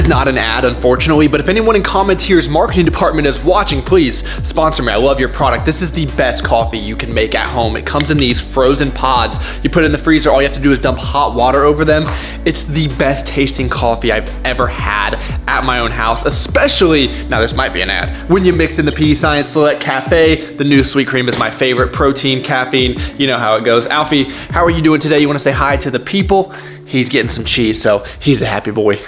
is not an ad, unfortunately, but if anyone in Commenteer's marketing department is watching, please sponsor me. I love your product. This is the best coffee you can make at home. It comes in these frozen pods. You put it in the freezer, all you have to do is dump hot water over them. It's the best tasting coffee I've ever had at my own house, especially, now this might be an ad, when you mix in the P Science Select Cafe. The new sweet cream is my favorite. Protein, caffeine, you know how it goes. Alfie, how are you doing today? You wanna say hi to the people? He's getting some cheese, so he's a happy boy.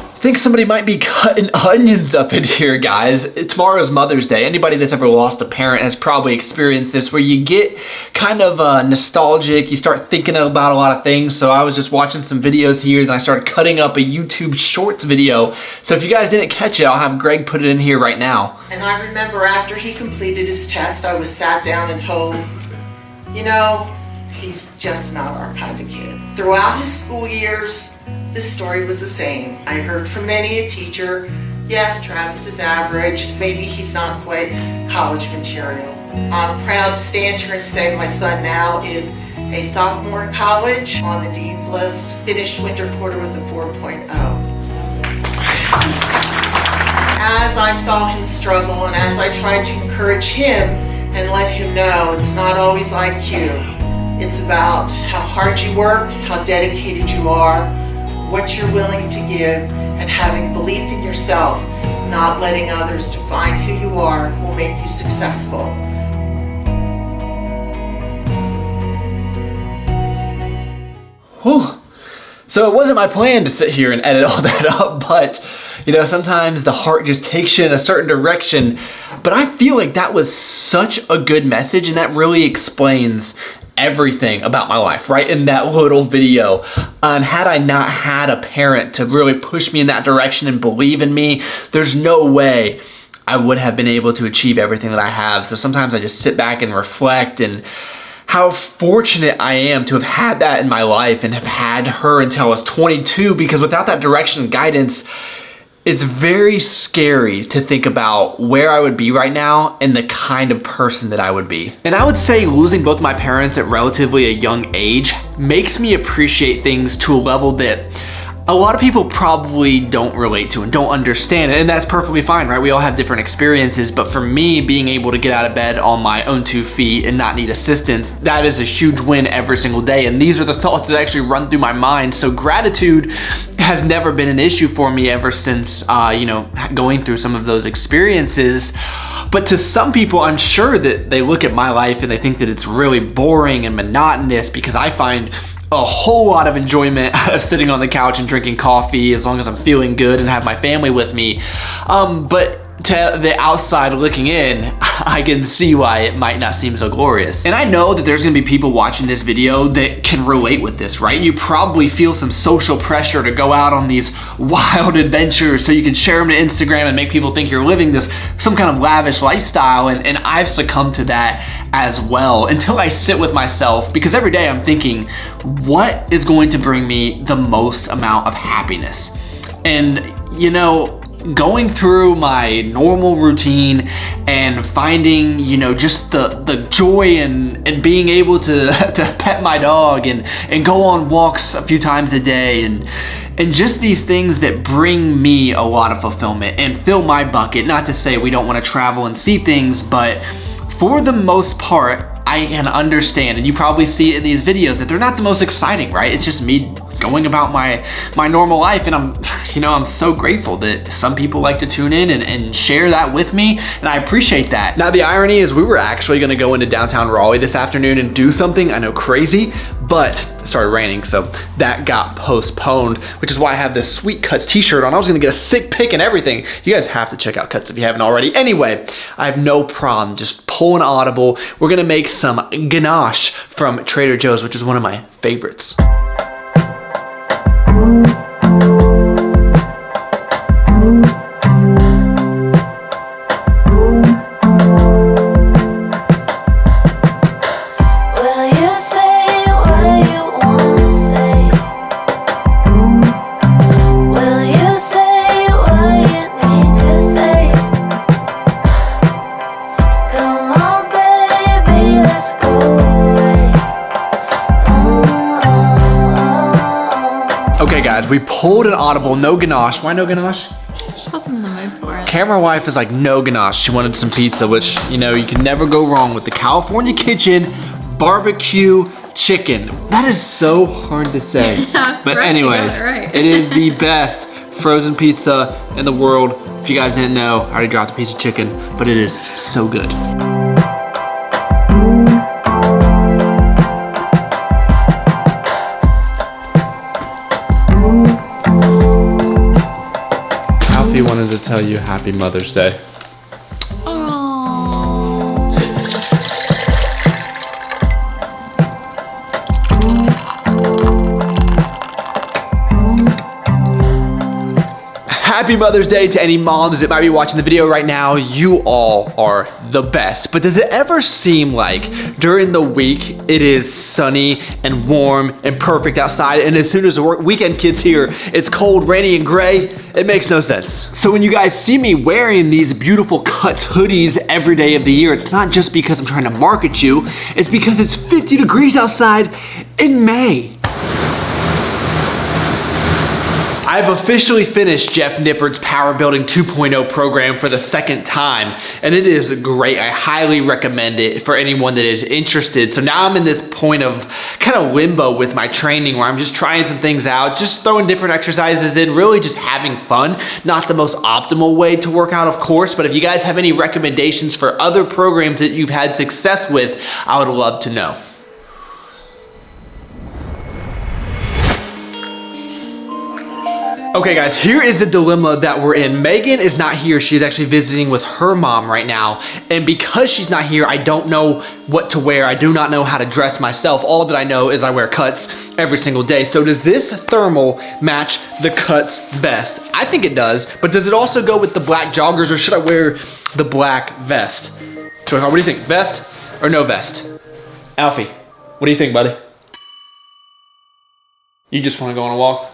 I think somebody might be cutting onions up in here, guys. Tomorrow's Mother's Day. Anybody that's ever lost a parent has probably experienced this, where you get kind of nostalgic, you start thinking about a lot of things. So I was just watching some videos here, then I started cutting up a YouTube Shorts video. So if you guys didn't catch it, I'll have Greg put it in here right now. And I remember after he completed his test, I was sat down and told, you know, he's just not our kind of kid. Throughout his school years, this story was the same. I heard from many a teacher, yes, Travis is average, maybe he's not quite college material. I'm proud to stand here and say my son now is a sophomore in college, on the dean's list, finished winter quarter with a 4.0. As I saw him struggle and as I tried to encourage him and let him know it's not always IQ, it's about how hard you work, how dedicated you are, what you're willing to give, and having belief in yourself, not letting others define who you are will make you successful. Whew. So it wasn't my plan to sit here and edit all that up, but you know, sometimes the heart just takes you in a certain direction. But I feel like that was such a good message, and that really explains everything about my life, right? In that little video. And had I not had a parent to really push me in that direction and believe in me, there's no way I would have been able to achieve everything that I have. So sometimes I just sit back and reflect and how fortunate I am to have had that in my life and have had her until I was 22, because without that direction and guidance, it's very scary to think about where I would be right now and the kind of person that I would be. And I would say losing both my parents at relatively a young age makes me appreciate things to a level that a lot of people probably don't relate to and don't understand, and that's perfectly fine, right? We all have different experiences, but for me, being able to get out of bed on my own 2 feet and not need assistance, that is a huge win every single day, and these are the thoughts that actually run through my mind. So gratitude has never been an issue for me ever since, you know, going through some of those experiences. But to some people, I'm sure that they look at my life and they think that it's really boring and monotonous, because I find a whole lot of enjoyment out of sitting on the couch and drinking coffee as long as I'm feeling good and have my family with me. But to the outside looking in, I can see why it might not seem so glorious. And I know that there's gonna be people watching this video that can relate with this, right? You probably feel some social pressure to go out on these wild adventures so you can share them to Instagram and make people think you're living this some kind of lavish lifestyle, and I've succumbed to that as well, until I sit with myself, because every day I'm thinking, what is going to bring me the most amount of happiness? And you know, going through my normal routine and finding, you know, just the joy and being able to pet my dog and go on walks a few times a day and just these things that bring me a lot of fulfillment and fill my bucket. Not to say we don't want to travel and see things, but for the most part, I can understand, and you probably see it in these videos, that they're not the most exciting, right? It's just me going about my normal life, and I'm so grateful that some people like to tune in and share that with me, and I appreciate that. Now the irony is we were actually gonna go into downtown Raleigh this afternoon and do something, I know, crazy, but it started raining, so that got postponed, which is why I have this Sweet Cuts t-shirt on. I was gonna get a sick pic and everything. You guys have to check out Cuts if you haven't already. Anyway, I have no problem just pulling audible. We're gonna make some ganache from Trader Joe's, which is one of my favorites. Well, Okay guys, we pulled an audible, no ganache. Why no ganache? She wasn't in the mood for it. Camera wife is like, no ganache. She wanted some pizza, which, you know, you can never go wrong with the California Kitchen barbecue chicken. That is so hard to say. But anyways, it is the best frozen pizza in the world. If you guys didn't know, I already dropped a piece of chicken, but it is so good. Alfie wanted to tell you Happy Mother's Day. Happy Mother's Day to any moms that might be watching the video right now. You all are the best. But does it ever seem like during the week it is sunny and warm and perfect outside, and as soon as the weekend gets here, it's cold, rainy, and gray? It makes no sense. So when you guys see me wearing these beautiful Cuts hoodies every day of the year, it's not just because I'm trying to market you, it's because it's 50 degrees outside in May. I've officially finished Jeff Nippard's Power Building 2.0 program for the second time, and it is great. I highly recommend it for anyone that is interested. So now I'm in this point of kind of limbo with my training where I'm just trying some things out, just throwing different exercises in, really just having fun. Not the most optimal way to work out, of course, but if you guys have any recommendations for other programs that you've had success with, I would love to know. Okay guys, here is the dilemma that we're in. Megan is not here. She's actually visiting with her mom right now. And because she's not here, I don't know what to wear. I do not know how to dress myself. All that I know is I wear Cuts every single day. So does this thermal match the Cuts best? I think it does, but does it also go with the black joggers, or should I wear the black vest? So what do you think, vest or no vest? Alfie, what do you think, buddy? You just wanna go on a walk?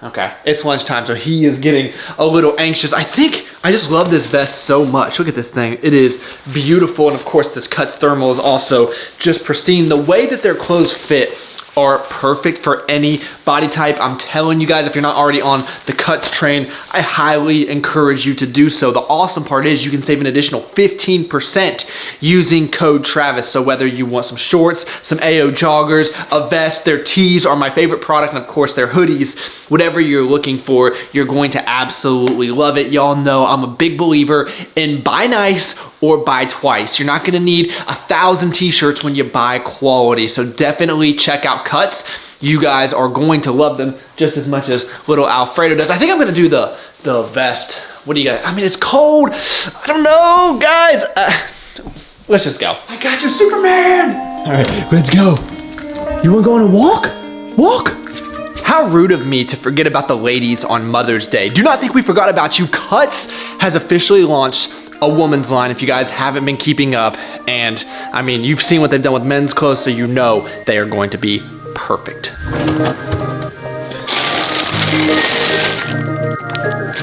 Okay, it's lunchtime, so he is getting a little anxious. I think I just love this vest so much. Look at this thing. It is beautiful, and of course this Cuts thermal is also just pristine. The way that their clothes fit are perfect for any body type. I'm telling you guys, if you're not already on the Cuts train, I highly encourage you to do so. The awesome part is you can save an additional 15% using code Travis. So whether you want some shorts, some AO joggers, a vest, their tees are my favorite product, and of course their hoodies, whatever you're looking for, you're going to absolutely love it. Y'all know I'm a big believer in buy nice or buy twice. You're not gonna need 1,000 t-shirts when you buy quality. So definitely check out Cuts. You guys are going to love them just as much as little Alfredo does. I think I'm gonna do the vest. What do you guys, I mean, it's cold. I don't know, guys. Let's just go. I got you, Superman. All right, let's go. You wanna go on a walk? Walk. How rude of me to forget about the ladies on Mother's Day. Do not think we forgot about you. Cuts has officially launched a woman's line, if you guys haven't been keeping up. And I mean, you've seen what they've done with men's clothes, so you know they are going to be perfect.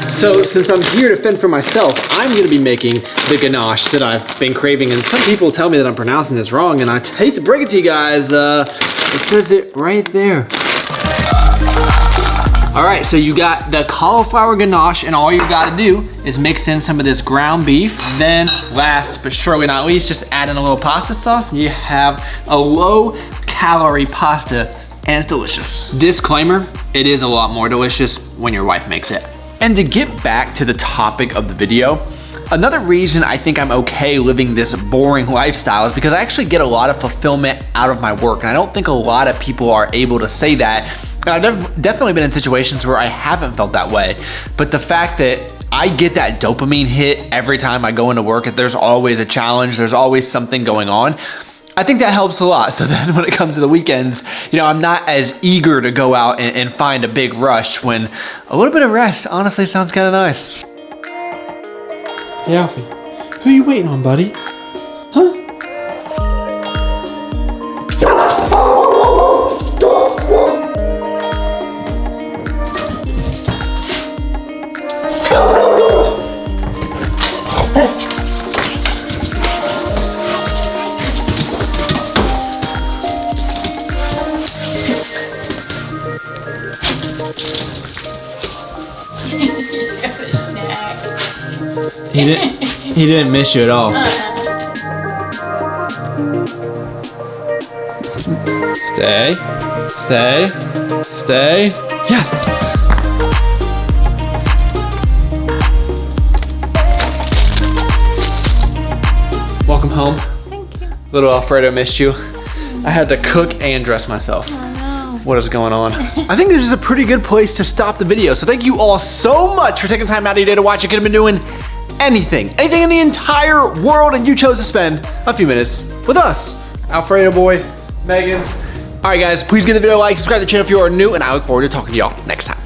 So since I'm here to fend for myself, I'm gonna be making the ganache that I've been craving. And some people tell me that I'm pronouncing this wrong, and I hate to break it to you guys, it says it right there. All right, so you got the cauliflower ganache, and all you gotta do is mix in some of this ground beef. Then last but surely not least, just add in a little pasta sauce, and you have a low-calorie pasta, and it's delicious. Disclaimer, it is a lot more delicious when your wife makes it. And to get back to the topic of the video, another reason I think I'm okay living this boring lifestyle is because I actually get a lot of fulfillment out of my work, and I don't think a lot of people are able to say that. And I've definitely been in situations where I haven't felt that way, but the fact that I get that dopamine hit every time I go into work, there's always a challenge, there's always something going on, I think that helps a lot. So then when it comes to the weekends, you know, I'm not as eager to go out and find a big rush, when a little bit of rest honestly sounds kind of nice. Hey Alfie, who are you waiting on, buddy? Huh? He's got a snack. He didn't miss you at all. Stay. Stay. Stay. Yes. Welcome home. Thank you. Little Alfredo missed you. I had to cook and dress myself. Oh no. What is going on? I think this is a pretty good place to stop the video. So thank you all so much for taking time out of your day to watch. You could have been doing anything in the entire world, and you chose to spend a few minutes with us. Alfredo boy, Megan. All right guys, please give the video a like, subscribe to the channel if you are new, and I look forward to talking to y'all next time.